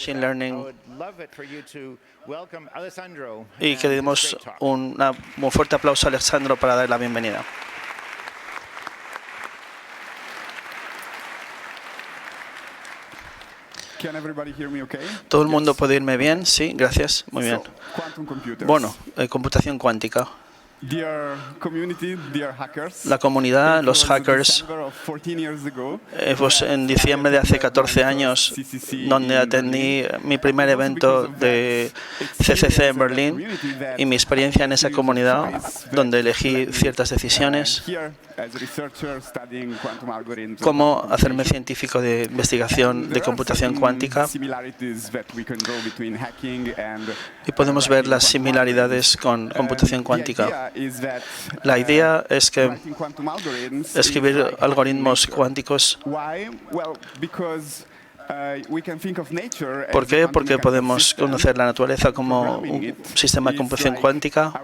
Machine Learning y que le demos un muy fuerte aplauso a Alessandro para dar la bienvenida. ¿Todo el mundo puede oírme bien? Sí, gracias. Muy bien. Bueno, computación cuántica. La comunidad, los hackers, en diciembre de hace 14 años, donde atendí mi primer evento de CCC en Berlín y mi experiencia en esa comunidad, donde elegí ciertas decisiones, cómo hacerme científico de investigación de computación cuántica, y podemos ver las similaridades con computación cuántica. La idea es que escribir algoritmos cuánticos. ¿Por qué? Porque podemos conocer la naturaleza como un sistema de computación cuántica.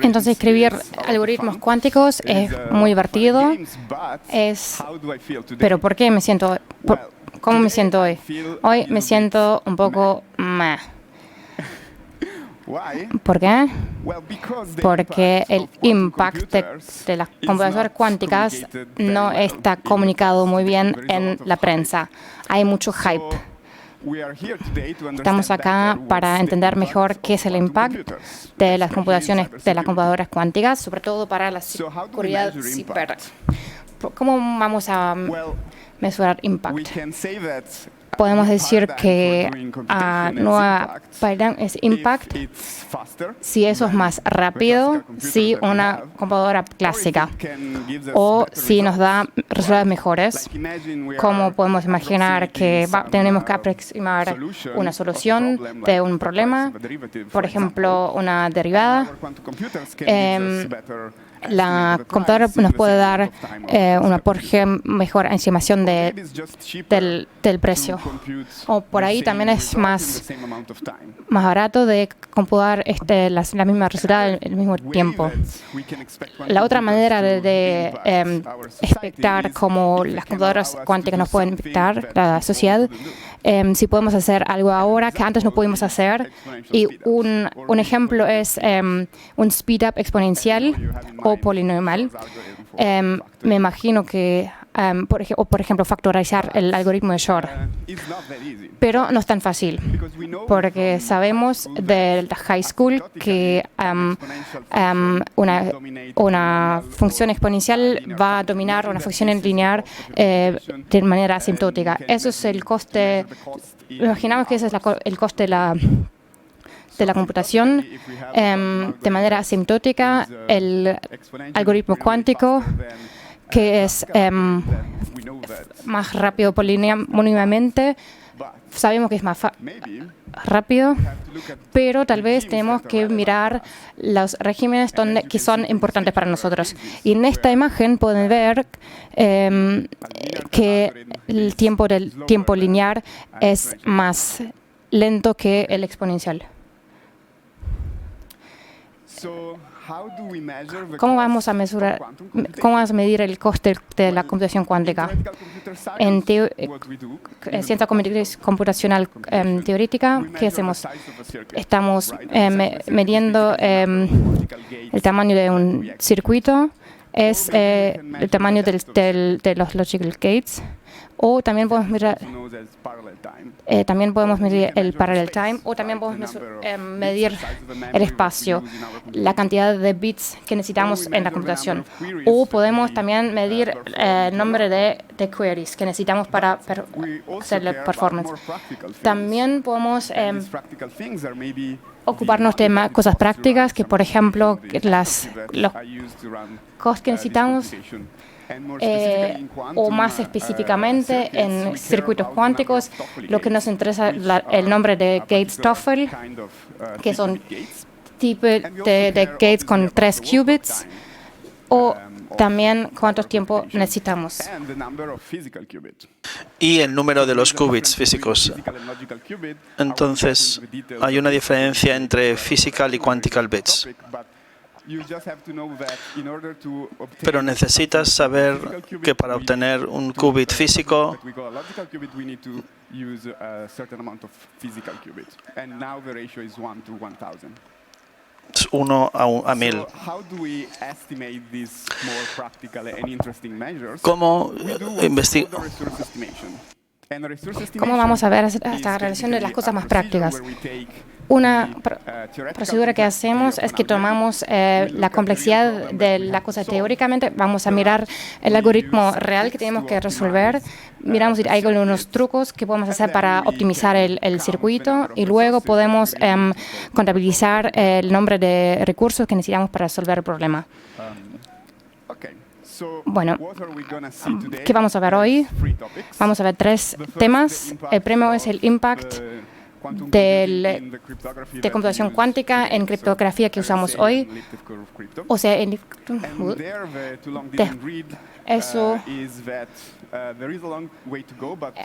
Entonces, escribir algoritmos cuánticos es muy divertido. Pero ¿por qué me siento? ¿Cómo me siento hoy? Hoy me siento un poco meh. ¿Por qué? Porque el impacto de las computadoras cuánticas no está comunicado muy bien en la prensa. Hay mucho hype. Estamos acá para entender mejor qué es el impacto de las computadoras cuánticas, sobre todo para la seguridad ciber. ¿Cómo vamos a mesurar impacto? Podemos decir que nueva paradigma es impact si eso es más rápido, si una computadora clásica, o si nos da resultados mejores. Como podemos imaginar que tenemos que aproximar una solución de un problema, por ejemplo, una derivada. La computadora nos puede dar una mejor estimación del precio. O por ahí también es más barato de computar la misma resultado en el mismo tiempo. La otra manera de expectar cómo las computadoras cuánticas nos pueden impactar la sociedad, si podemos hacer algo ahora que antes no pudimos hacer. Y un ejemplo es un speed-up exponencial o polinomial. Me imagino que, por ejemplo, factorizar el algoritmo de Shor. Pero no es tan fácil, porque sabemos de la high school que una función exponencial va a dominar una función lineal de manera asintótica. Eso es el coste. Imaginamos que ese es el coste de la computación de manera asintótica. El algoritmo cuántico, que es más rápido polinomialmente, sabemos que es más rápido, pero tal vez tenemos que mirar los regímenes que son importantes para nosotros. Y en esta imagen pueden ver que el tiempo lineal es más lento que el exponencial. ¿Cómo vamos a medir el coste de la computación cuántica? En ciencia computacional teórica, ¿qué hacemos? Estamos midiendo el tamaño de un circuito, es el tamaño de los logical gates, o también podemos medir el parallel time, o también podemos medir el espacio, la cantidad de bits que necesitamos en la computación. O podemos también medir el número de queries que necesitamos para hacer la performance. También podemos ocuparnos de cosas prácticas, que por ejemplo los costos que necesitamos, o más específicamente en circuitos cuánticos, lo que nos interesa es el nombre de Gates-Toffel, que son tipos de gates con 3 qubits, o también cuánto tiempo necesitamos. Y el número de los qubits físicos. Entonces, hay una diferencia entre physical y quantical bits. Pero necesitas saber que para obtener un qubit físico es 1 a 1000. ¿Cómo ¿Cómo vamos a ver esta relación de las cosas más prácticas? Una procedura que hacemos es que tomamos la complejidad de la cosa teóricamente, vamos a mirar el algoritmo real que tenemos que resolver, miramos si hay algunos trucos que podemos hacer para optimizar el circuito y luego podemos contabilizar el nombre de recursos que necesitamos para resolver el problema. Bueno, ¿qué vamos a ver hoy? Vamos a ver 3 temas. El primero es el impact de computación cuántica en criptografía que usamos hoy. O sea, eso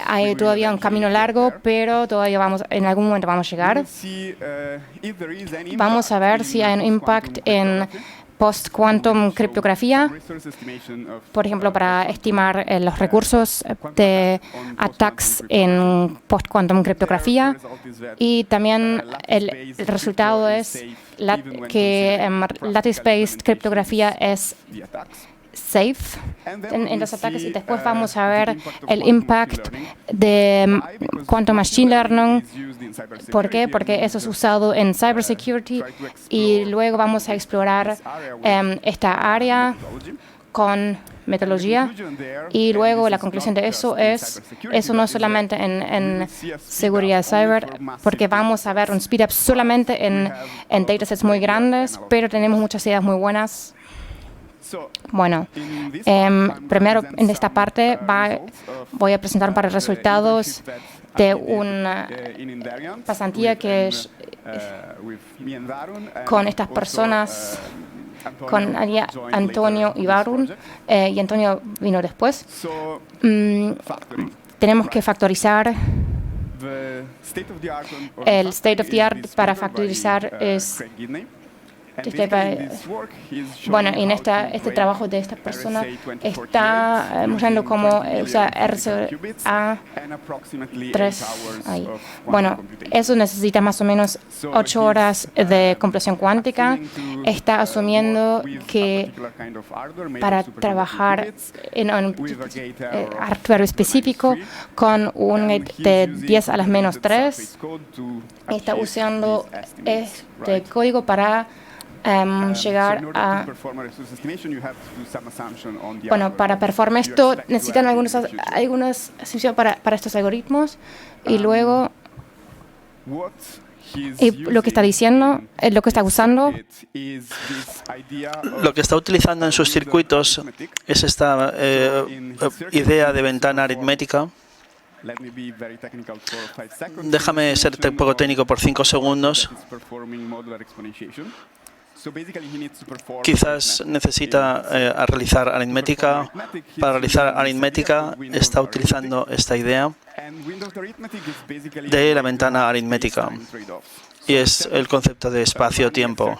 hay todavía un camino largo, pero todavía en algún momento vamos a llegar. Vamos a ver si hay un impact en post-quantum criptografía, por ejemplo, para estimar los recursos de attacks en post-quantum criptografía. Y también el resultado es que lattice-based criptografía es safe en los ataques. Y después vamos a ver el impact de quantum machine learning. ¿Por qué? Porque eso es usado en cybersecurity y luego vamos a explorar esta área con metodología y luego la conclusión de eso no solamente en seguridad cyber, porque vamos a ver un speed up solamente en datasets muy grandes, pero tenemos muchas ideas muy buenas. Bueno, primero en esta parte voy a presentar un par de resultados de una pasantía que es con estas personas, con Antonio y Varun, y Antonio vino después. Tenemos que factorizar. El state of the art para factorizar es bueno, en este trabajo de esta persona está mostrando cómo usa RSA3 ahí. Bueno, eso necesita más o menos 8 horas de computación cuántica. Está asumiendo que para trabajar en un hardware específico con un gate de 10 a la menos 3, está usando este código para llegar a... Bueno, para performar esto necesitan algunas asunciones para estos algoritmos y luego lo que está diciendo, lo que está usando. Lo que está utilizando en sus circuitos es esta idea de ventana aritmética. Déjame ser un poco técnico por 5 segundos. Quizás necesita realizar aritmética. Para realizar aritmética está utilizando esta idea de la ventana aritmética. Y es el concepto de espacio-tiempo.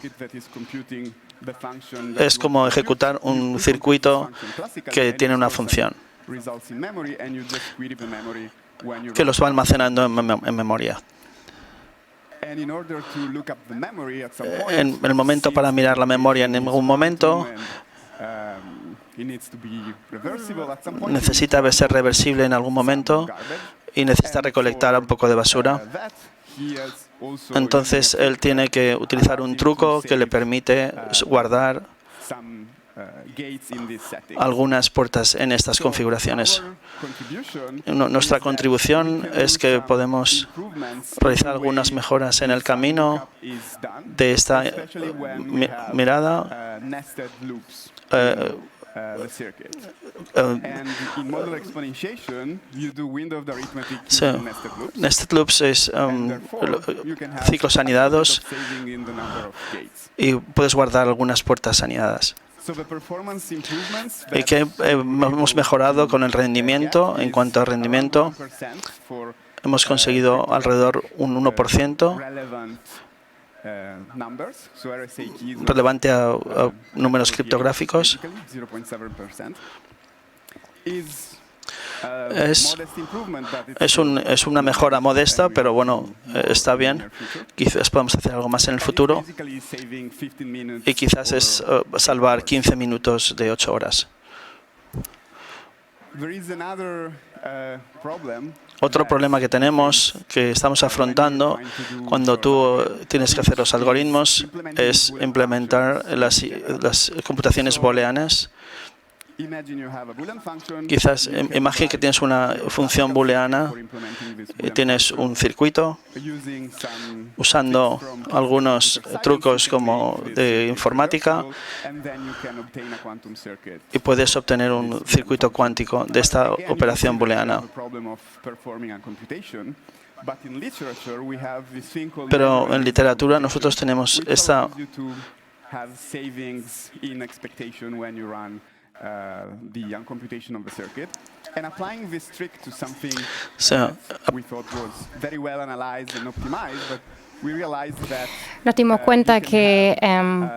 Es como ejecutar un circuito que tiene una función, que los va almacenando en memoria. En el momento para mirar la memoria en algún momento necesita ser reversible en algún momento y necesita recolectar un poco de basura. Entonces él tiene que utilizar un truco que le permite guardar algunas puertas en estas configuraciones. Nuestra contribución es que podemos realizar algunas mejoras en el camino de esta mirada. Nested loops es ciclos anidados y puedes guardar algunas puertas anidadas. Y que hemos mejorado con el rendimiento. En cuanto al rendimiento, hemos conseguido alrededor un 1% relevante a números criptográficos. Es una mejora modesta, pero bueno, está bien. Quizás podemos hacer algo más en el futuro. Y quizás es salvar 15 minutos de 8 horas. Otro problema que tenemos, que estamos afrontando cuando tú tienes que hacer los algoritmos, es implementar las computaciones booleanas. Quizás imagina que tienes una función booleana y tienes un circuito usando algunos trucos como de informática y puedes obtener un circuito cuántico de esta operación booleana. Pero en literatura nosotros tenemos esta the uncomputation of the circuit, and applying this trick to something we thought was very well analyzed and optimized, but we realized that nos dimos cuenta que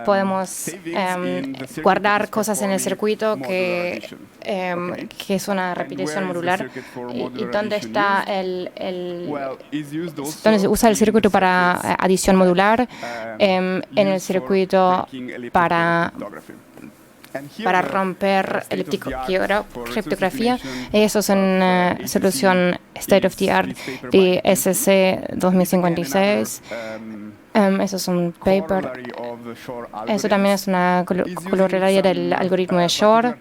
podemos guardar cosas en el circuito que es una repetición modular. ¿Y dónde está dónde se usa el circuito para adición modular? En el circuito para romper criptografía. Eso es una solución state of the art de SC 2056. Eso es un paper. Eso también es una corolaria del algoritmo de Shor.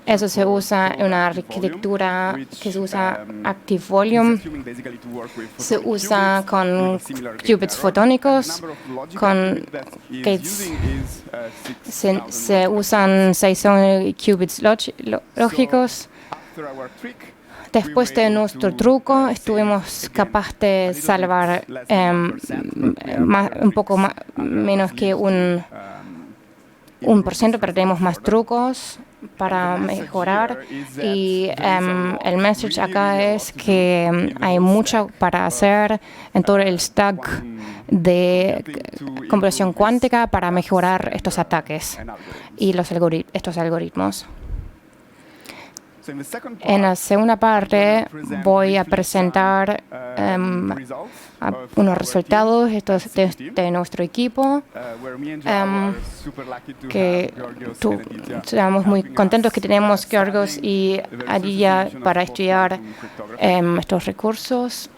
Eso se usa en una arquitectura que se usa Active Volume. Se usa con qubits fotónicos, con gates. Se usan 6 qubits lógicos. Después de nuestro truco, estuvimos capaces de salvar un poco menos que un %, pero tenemos más trucos para mejorar. Y el message acá es que hay mucho para hacer en todo el stack de computación cuántica para mejorar estos ataques y estos algoritmos. En la segunda parte voy a presentar unos resultados de nuestro equipo, que estamos muy contentos que tenemos Georgios y Aditya para estudiar estos recursos.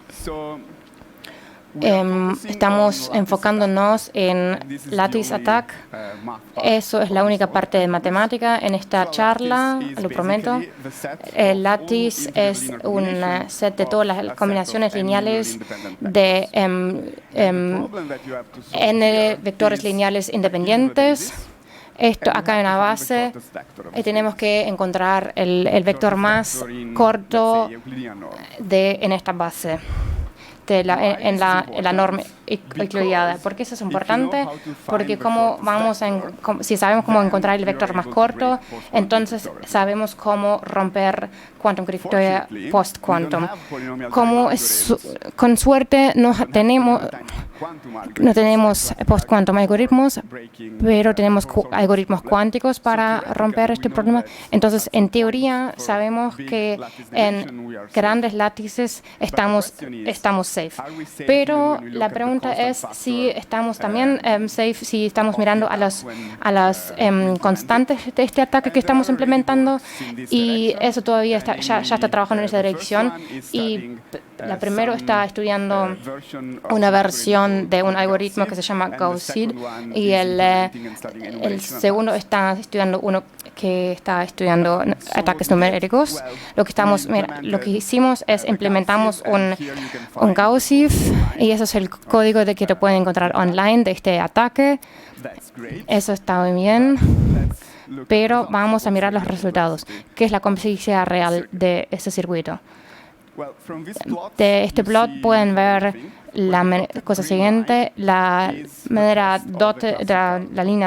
Estamos enfocándonos en Lattice Attack. Eso es la única parte de matemática en esta charla, lo prometo. El Lattice es un set de todas las combinaciones lineales de n vectores lineales independientes. Esto acá hay una base y tenemos que encontrar el vector más corto en esta base. En la norma euclidiana. ¿Por qué eso es importante? Porque si sabemos cómo encontrar el vector más corto, entonces sabemos cómo romper quantum criptografía post-quantum. Con suerte no tenemos post-quantum algoritmos, pero tenemos algoritmos cuánticos para romper este problema. Entonces, en teoría, sabemos que en grandes látices estamos safe. Pero la pregunta es si estamos también safe, si estamos mirando a las constantes de este ataque que estamos implementando, y eso todavía ya está trabajando en esa dirección. Y la primera está estudiando una versión de un algoritmo que se llama Gauss-Seed, y el segundo está estudiando uno que está estudiando ataques numéricos. Lo que hicimos es implementamos un Gauss-Seed, y eso es el código de que te pueden encontrar online de este ataque. Eso está muy bien. Pero vamos a mirar los resultados. ¿Qué es la complejidad real de este circuito? De este plot pueden ver la cosa siguiente: la línea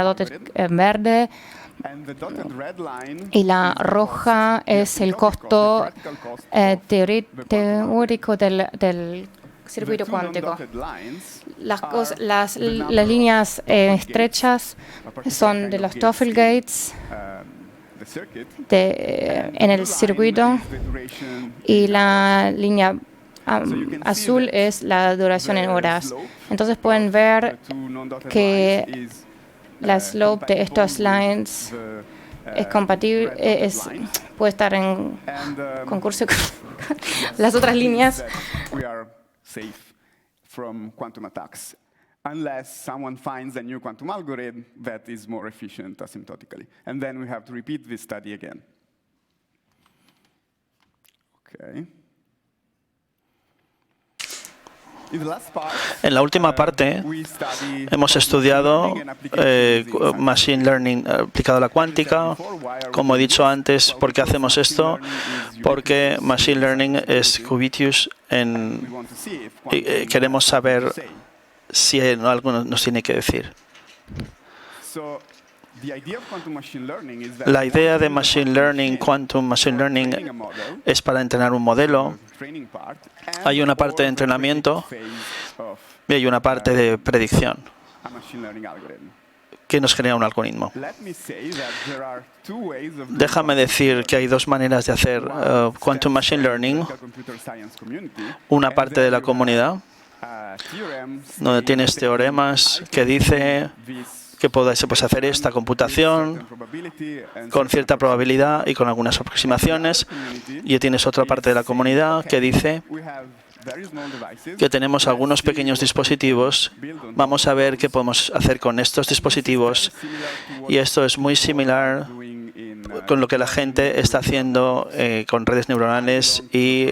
dotted en verde, y la roja es el costo teórico del circuito cuántico. las líneas estrechas son de los TOEFL gates en el circuito y la línea azul es la duración en horas. Entonces pueden ver que la slope de estos lines es compatible, puede estar en concurso con las otras líneas. Unless someone finds a new quantum algorithm that is more efficient asymptotically. And then we have to repeat this study again. Okay. En la última parte hemos estudiado Machine Learning aplicado a la cuántica. Como he dicho antes, ¿por qué hacemos esto? Porque Machine Learning es Cuvidius y queremos saber si algo nos tiene que decir. La idea de Machine Learning, Quantum Machine Learning, es para entrenar un modelo. Hay una parte de entrenamiento y hay una parte de predicción que nos genera un algoritmo. Déjame decir que hay dos maneras de hacer Quantum Machine Learning. Una parte de la comunidad, donde tienes teoremas que dice que se puede hacer esta computación con cierta probabilidad y con algunas aproximaciones. Y tienes otra parte de la comunidad que dice que tenemos algunos pequeños dispositivos. Vamos a ver qué podemos hacer con estos dispositivos. Y esto es muy similar con lo que la gente está haciendo con redes neuronales y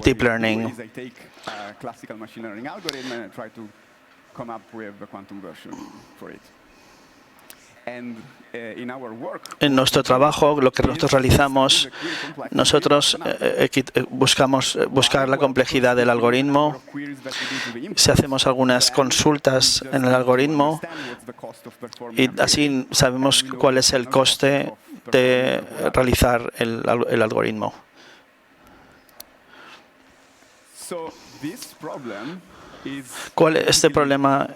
deep learning. Classical machine learning algorithm and try to come up with a quantum version for it. And in our work, en nuestro trabajo, lo que nosotros realizamos, nosotros buscamos buscar la complejidad del algoritmo. Si hacemos algunas consultas en el algoritmo, y así sabemos cuál es el coste de realizar el algoritmo. Este problema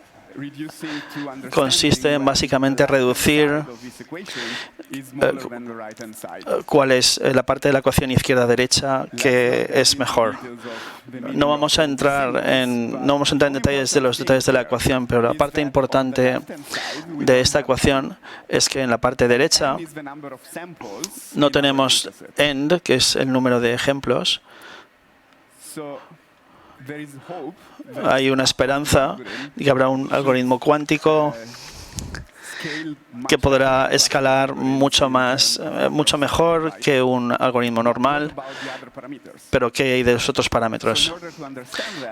consiste en básicamente reducir cuál es la parte de la ecuación izquierda-derecha que es mejor. No vamos a entrar en detalles de los detalles de la ecuación, pero la parte importante de esta ecuación es que en la parte derecha no tenemos end, que es el número de ejemplos. Hay una esperanza de que habrá un algoritmo cuántico que podrá escalar mucho mejor que un algoritmo normal, pero ¿qué hay de los otros parámetros?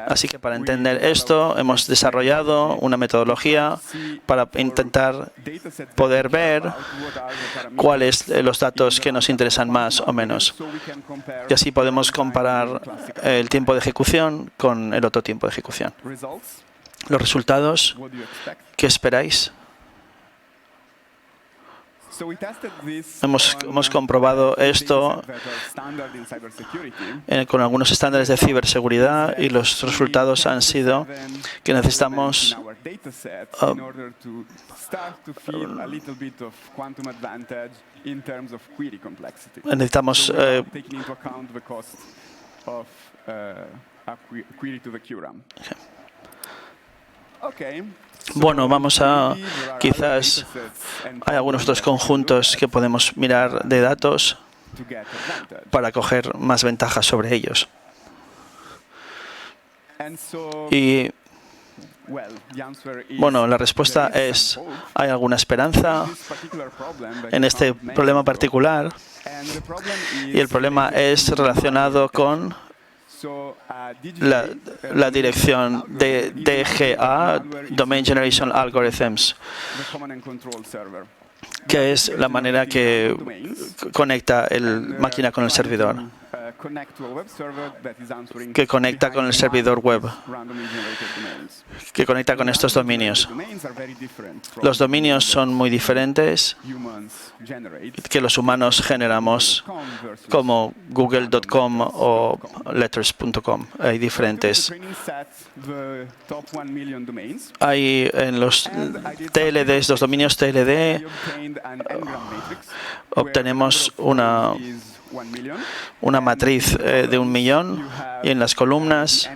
Así que para entender esto hemos desarrollado una metodología para intentar poder ver cuáles los datos que nos interesan más o menos. Y así podemos comparar el tiempo de ejecución con el otro tiempo de ejecución. Los resultados, ¿qué esperáis? Hemos comprobado esto con algunos estándares de ciberseguridad y los resultados han sido que necesitamos bueno, quizás hay algunos otros conjuntos que podemos mirar de datos para coger más ventajas sobre ellos. Y bueno, la respuesta es, hay alguna esperanza en este problema particular y el problema es relacionado con la dirección de DGA, Domain Generation Algorithms, que es la manera que conecta la máquina con el servidor. que conecta con el servidor web, que conecta con estos dominios. Los dominios son muy diferentes que los humanos generamos, como google.com o letters.com. Hay diferentes. Hay en los TLDs, los dominios TLD, obtenemos una matriz de 1.000.000 y en las columnas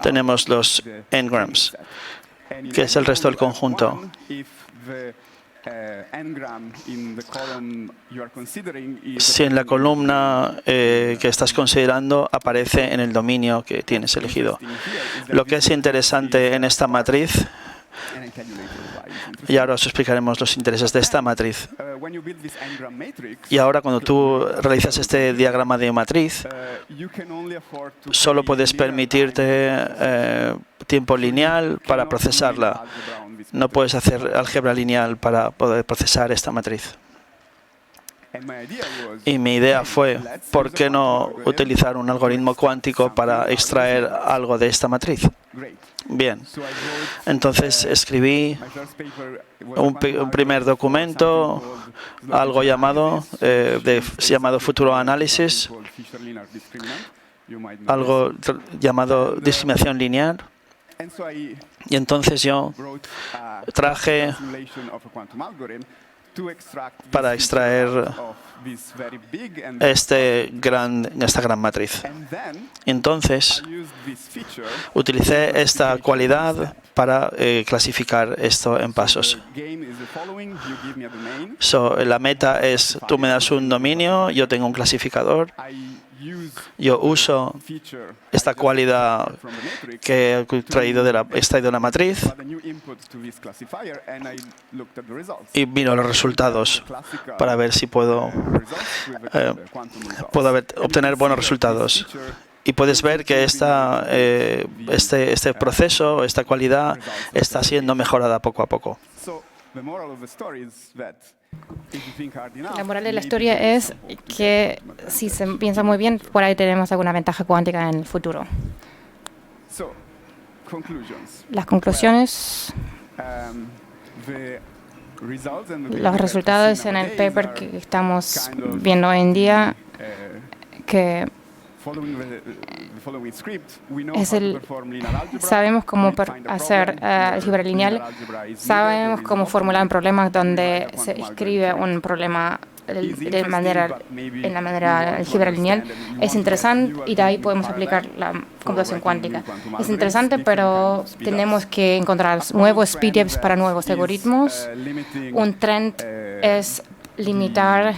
tenemos los n-grams, que es el resto del conjunto. Si en la columna que estás considerando aparece en el dominio que tienes elegido. Lo que es interesante en esta matriz, y ahora os explicaremos los intereses de esta matriz. Y ahora cuando tú realizas este diagrama de matriz, solo puedes permitirte tiempo lineal para procesarla. No puedes hacer álgebra lineal para poder procesar esta matriz. Y mi idea fue, ¿por qué no utilizar un algoritmo cuántico para extraer algo de esta matriz? Bien, entonces escribí un primer documento, algo llamado futuro análisis, algo llamado discriminación lineal. Y entonces yo traje para extraer esta gran matriz. Entonces, utilicé esta cualidad para clasificar esto en pasos. La meta es, tú me das un dominio, yo tengo un clasificador. Yo uso esta cualidad que he extraído de la matriz y miro los resultados para ver si puedo obtener buenos resultados. Y puedes ver que este proceso, esta cualidad, está siendo mejorada poco a poco. La moral de la historia es que si se piensa muy bien, por ahí tenemos alguna ventaja cuántica en el futuro. Las conclusiones, los resultados en el paper que estamos viendo hoy en día, que sabemos cómo hacer álgebra lineal, sabemos cómo formular un problema donde se escribe un problema en la manera álgebra lineal. Es interesante y de ahí podemos aplicar la computación cuántica. Es interesante, pero tenemos que encontrar nuevos speedups para nuevos algoritmos. Un trend es limitar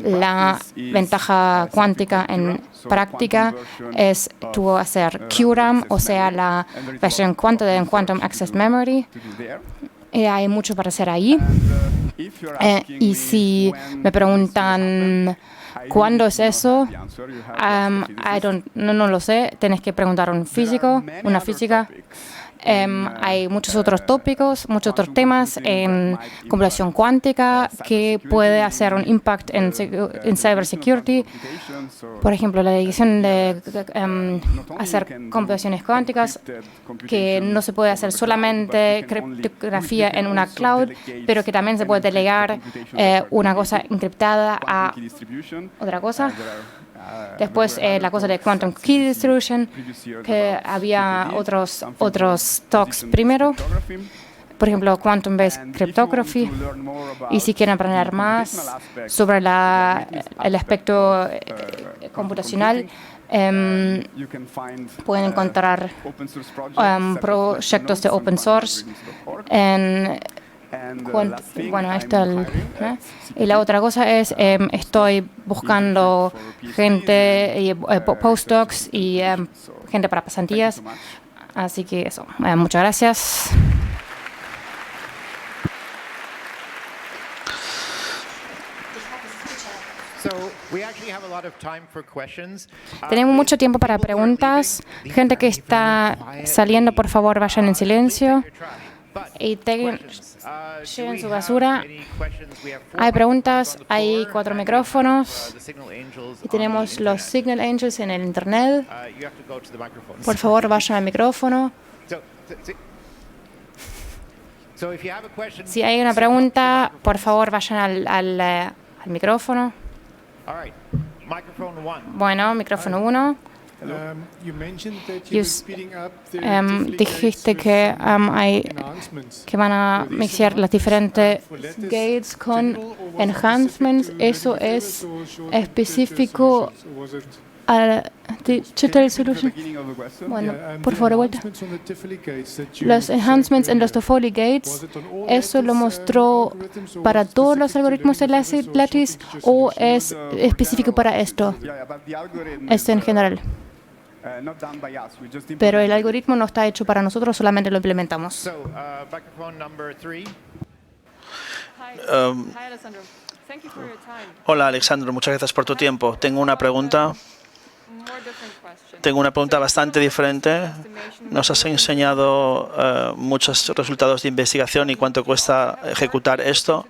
la ventaja cuántica en práctica, es tú hacer QRAM, o sea, la versión cuántica de Quantum Access Memory. Hay mucho para hacer ahí. Y si me preguntan cuándo es eso, no lo sé. Tienes que preguntar a un físico, una física. Hay muchos otros tópicos, muchos otros temas en computación cuántica que puede hacer un impact en cybersecurity. Por ejemplo, la decisión de hacer computaciones cuánticas, que no se puede hacer solamente criptografía en una cloud, pero que también se puede delegar una cosa encriptada a otra cosa. Después la cosa de Quantum Key Distribution, que había otros talks primero. Por ejemplo, Quantum Based Cryptography. Y si quieren aprender más sobre el aspecto computacional, pueden encontrar proyectos de open source en bueno, ahí está y la otra cosa es, estoy buscando gente, postdocs y gente para pasantías. Así que eso, muchas gracias. Tenemos mucho tiempo para preguntas. Gente que está saliendo, por favor, vayan en silencio. Y lleven su basura. Hay preguntas, hay 4 micrófonos y tenemos los Signal Angels en el Internet. Por favor, vayan al micrófono. Si hay una pregunta, por favor, vayan al micrófono. Bueno, micrófono 1. Dijiste que van a mixar las diferentes gates con enhancements. ¿Eso es específico a Digital Solution? Bueno, por favor, de vuelta. Los enhancements en los Toffoli gates, ¿eso lo mostró para todos los algoritmos de Lattice o es específico para esto? Esto en general. Pero el algoritmo no está hecho para nosotros, solamente lo implementamos. Hola, Alexandro, muchas gracias por tu tiempo. Tengo una pregunta bastante diferente. Nos has enseñado muchos resultados de investigación y cuánto cuesta ejecutar esto.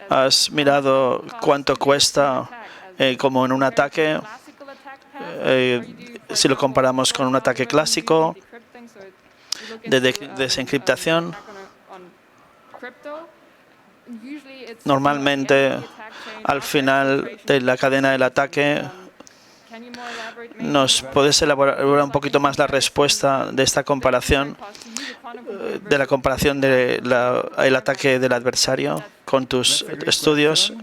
¿Has mirado cuánto cuesta como en un ataque? Si lo comparamos con un ataque clásico de desencriptación, normalmente al final de la cadena del ataque, ¿nos puedes elaborar un poquito más la respuesta de esta comparación, de la comparación del ataque del adversario con tus estudios?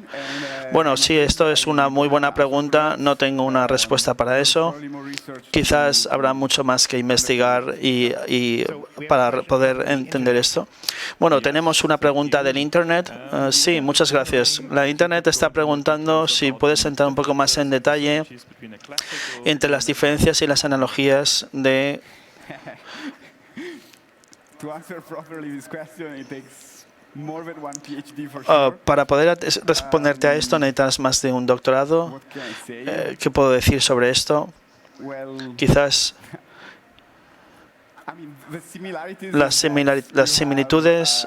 Bueno, sí, esto es una muy buena pregunta. No tengo una respuesta para eso. Quizás habrá mucho más que investigar y para poder entender esto. Bueno, tenemos una pregunta del Internet. Sí, muchas gracias. La Internet está preguntando si puedes entrar un poco más en detalle entre las diferencias y las analogías de... Para poder responderte a esto necesitas más de un doctorado. ¿Qué puedo decir sobre esto? Quizás las similitudes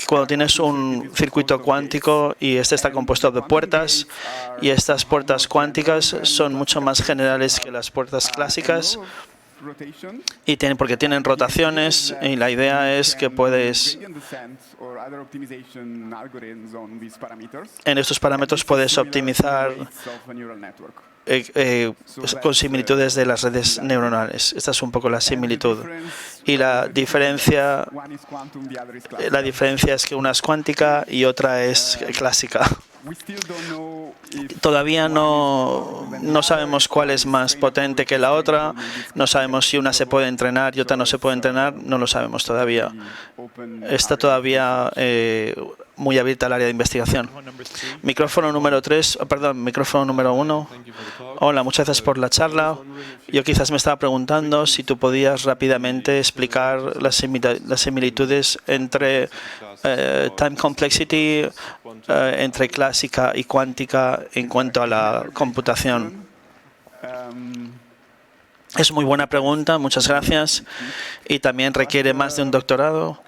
cuando tienes un circuito cuántico y este está compuesto de puertas y estas puertas cuánticas son mucho más generales que las puertas clásicas. Y porque tienen rotaciones y la idea es que puedes, en estos parámetros puedes optimizar con similitudes de las redes neuronales. Esta es un poco la similitud. Y la diferencia es que una es cuántica y otra es clásica. Todavía no sabemos cuál es más potente que la otra, no sabemos si una se puede entrenar y otra no se puede entrenar, no lo sabemos todavía. Está todavía muy abierta el área de investigación. Micrófono número 1. Hola, muchas gracias por la charla. Yo quizás me estaba preguntando si tú podías rápidamente explicar las similitudes entre time complexity, entre clásica y cuántica en cuanto a la computación. Es muy buena pregunta, muchas gracias. Y también requiere más de un doctorado.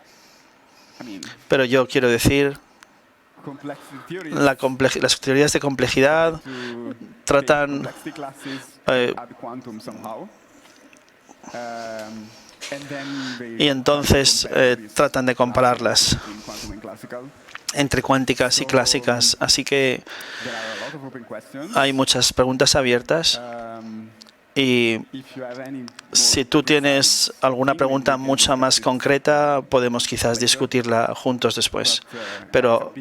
Pero yo quiero decir, las teorías de complejidad tratan y entonces tratan de compararlas entre cuánticas y clásicas. Así que hay muchas preguntas abiertas. Y si tú tienes alguna pregunta mucho más concreta, podemos quizás discutirla juntos después. Pero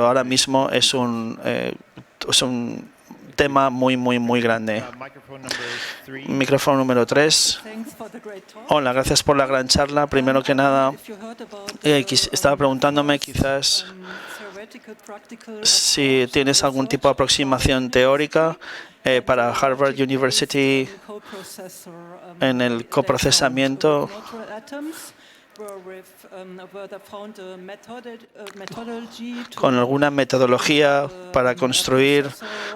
ahora mismo es un tema muy grande. Micrófono número 3. Hola, gracias por la gran charla. Primero que nada, estaba preguntándome quizás si tienes algún tipo de aproximación teórica para Harvard University en el coprocesamiento con alguna metodología para construir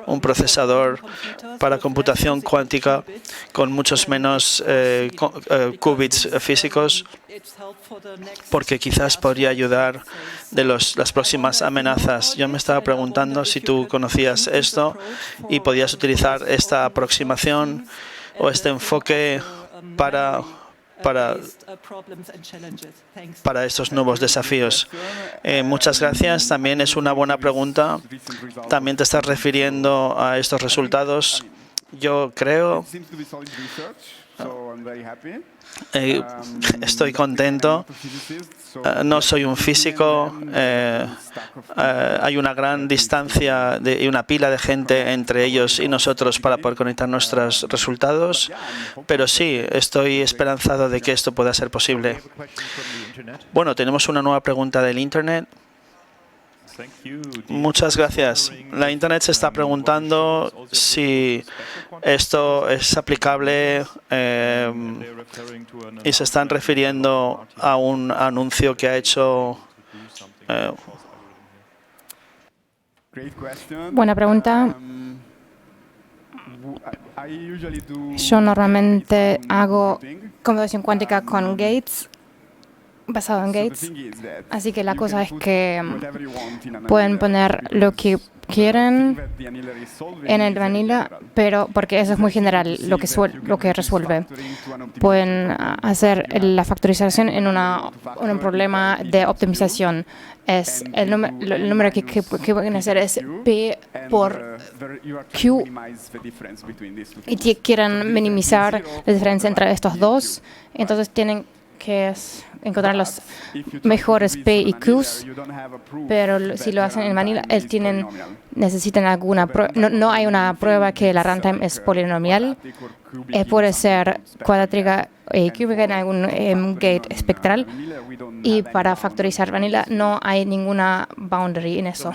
un procesador para computación cuántica con muchos menos qubits físicos, porque quizás podría ayudar de las próximas amenazas. Yo me estaba preguntando si tú conocías esto y podías utilizar esta aproximación o este enfoque para estos nuevos desafíos. Muchas gracias. También es una buena pregunta. También te estás refiriendo a estos resultados. Yo creo, estoy contento. No soy un físico. Hay una gran distancia y una pila de gente entre ellos y nosotros para poder conectar nuestros resultados. Pero sí, estoy esperanzado de que esto pueda ser posible. Bueno, tenemos una nueva pregunta del Internet. Muchas gracias. La Internet se está preguntando si esto es aplicable y se están refiriendo a un anuncio que ha hecho. Buena pregunta. Yo normalmente hago computación cuántica con Gates, basado en Gates. Así que la cosa es que pueden poner lo que quieren en el vanilla, pero porque eso es muy general, lo que resuelve. Pueden hacer la factorización en un problema de optimización. Es el número que pueden hacer es P por Q y quieren minimizar la diferencia entre estos dos. Entonces tienen que encontrar los mejores P y Qs, pero si lo hacen en vanilla, necesitan alguna prueba. No hay una prueba que la runtime es polinomial. Puede ser cuadrática y cúbica en algún gate espectral. Y para factorizar vanilla no hay ninguna boundary en eso.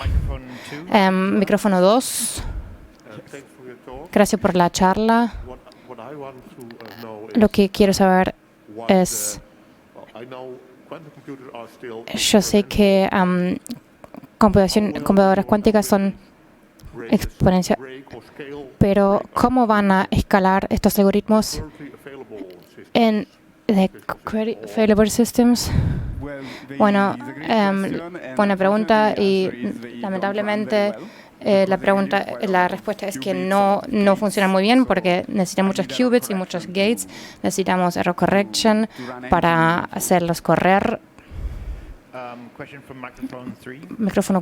Micrófono 2. Gracias por la charla. Lo que quiero saber es, yo sé que computadoras cuánticas son exponenciales, pero ¿cómo van a escalar estos algoritmos en failable systems? Bueno, buena pregunta y lamentablemente la respuesta es que no funciona muy bien porque necesitan muchos qubits y muchos gates. Necesitamos error correction para hacerlos correr. Micrófono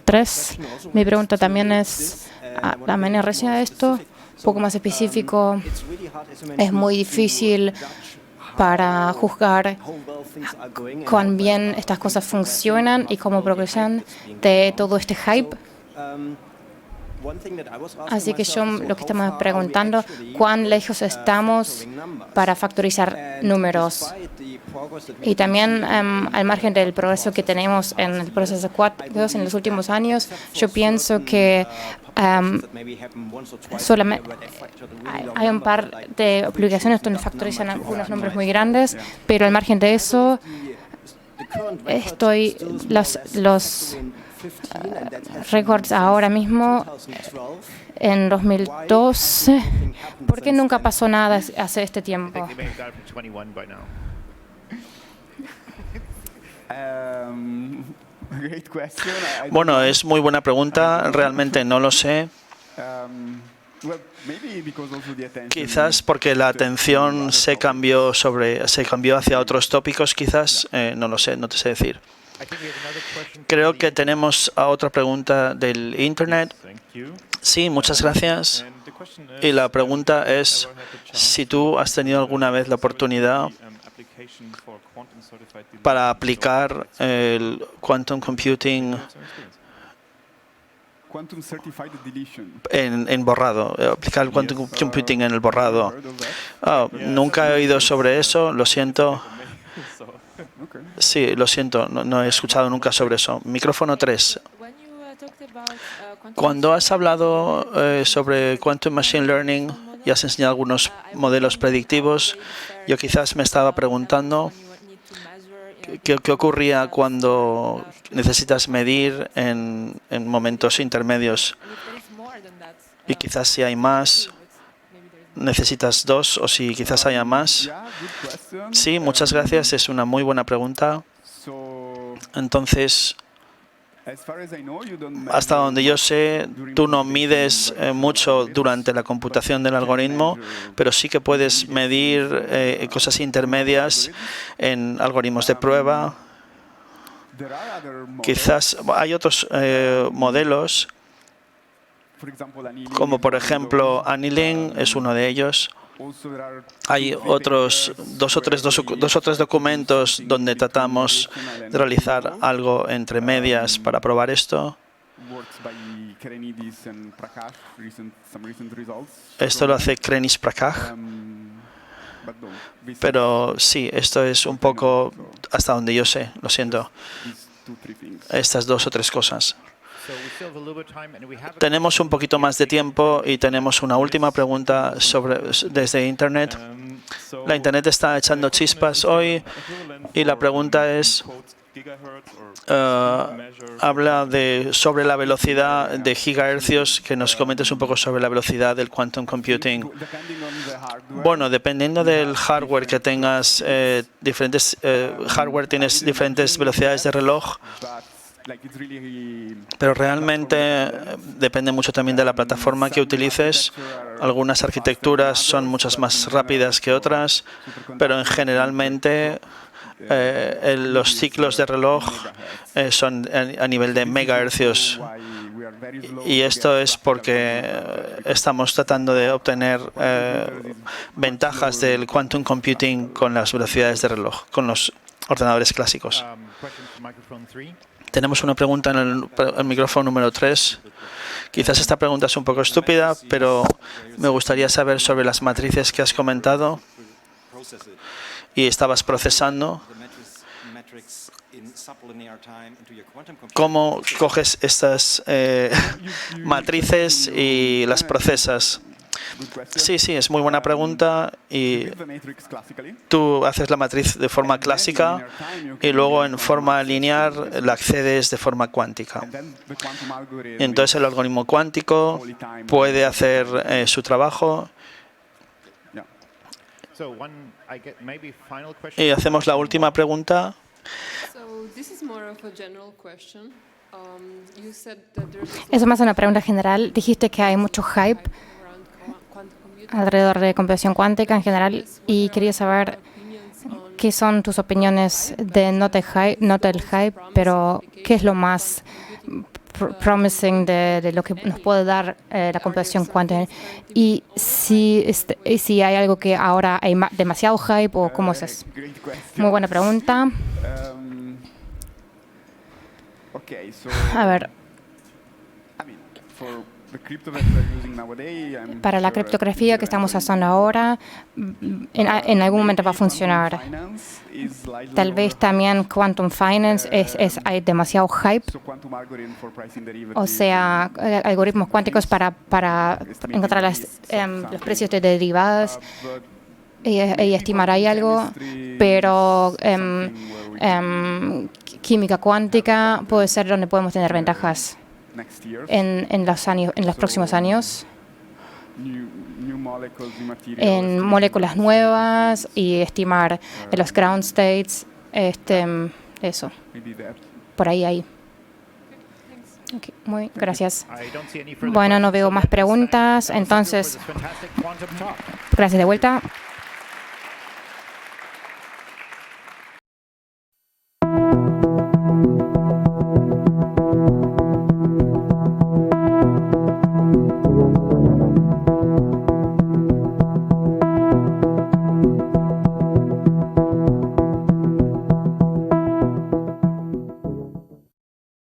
3. Mi pregunta también es, la manera recién de esto, un poco más específico, es muy difícil para juzgar cuán bien estas cosas funcionan y cómo progresan de todo este hype. Así que lo que estamos preguntando, ¿cuán lejos estamos para factorizar números? Y también al margen del progreso que tenemos en el proceso cuánticos en los últimos años, yo pienso que solamente hay un par de aplicaciones donde factorizan algunos números muy grandes, pero al margen de eso, los récords ahora mismo en 2012. ¿Por qué nunca pasó nada hace este tiempo? Bueno, es muy buena pregunta. Realmente no lo sé. Quizás porque la atención se cambió hacia otros tópicos, quizás. No lo sé, no te sé decir. Creo que tenemos otra pregunta del Internet. Sí, muchas gracias. Y la pregunta es si tú has tenido alguna vez la oportunidad para aplicar el quantum computing en borrado, aplicar el quantum computing en el borrado. Nunca he oído sobre eso, lo siento. Sí, lo siento, no he escuchado nunca sobre eso. Micrófono 3. Cuando has hablado sobre Quantum Machine Learning y has enseñado algunos modelos predictivos, yo quizás me estaba preguntando qué ocurría cuando necesitas medir en momentos intermedios. Y quizás si hay más, necesitas 2 o si quizás haya más. Sí, muchas gracias. Es una muy buena pregunta. Entonces, hasta donde yo sé, tú no mides mucho durante la computación del algoritmo, pero sí que puedes medir cosas intermedias en algoritmos de prueba. Quizás hay otros modelos, como por ejemplo Annealing es uno de ellos. Hay otros dos o tres documentos donde tratamos de realizar algo entre medias para probar esto. Esto lo hace Krenis Prakash. Pero sí, esto es un poco hasta donde yo sé, lo siento. Estas 2 o 3 cosas. Tenemos un poquito más de tiempo y tenemos una última pregunta desde Internet. La Internet está echando chispas hoy y la pregunta es, habla sobre la velocidad de gigahercios, que nos comentes un poco sobre la velocidad del quantum computing. Bueno, dependiendo del hardware que tengas, tienes diferentes velocidades de reloj. Pero realmente depende mucho también de la plataforma que utilices. Algunas arquitecturas son muchas más rápidas que otras, pero generalmente los ciclos de reloj son a nivel de megahercios. Y esto es porque estamos tratando de obtener ventajas del quantum computing con las velocidades de reloj, con los ordenadores clásicos. Tenemos una pregunta en el micrófono número 3. Quizás esta pregunta es un poco estúpida, pero me gustaría saber sobre las matrices que has comentado y estabas procesando. ¿Cómo coges estas matrices y las procesas? Sí, es muy buena pregunta. Y tú haces la matriz de forma clásica y luego en forma lineal la accedes de forma cuántica. Y entonces el algoritmo cuántico puede hacer su trabajo. Y hacemos la última pregunta. Es más una pregunta general. Dijiste que hay mucho hype alrededor de computación cuántica en general y quería saber qué son tus opiniones de no del hype, pero qué es lo más promising de lo que nos puede dar la computación cuántica y si hay algo que ahora hay demasiado hype o cómo es eso. Muy buena pregunta. A ver. Para la criptografía que estamos usando ahora, en algún momento va a funcionar. Tal vez también Quantum Finance hay demasiado hype. O sea, algoritmos cuánticos para encontrar los precios de derivadas y estimar ahí algo, pero química cuántica puede ser donde podemos tener ventajas. En los próximos años, en moléculas nuevas y estimar los ground states, eso, por ahí. Okay, muy gracias. Bueno, no veo más preguntas, entonces, gracias de vuelta.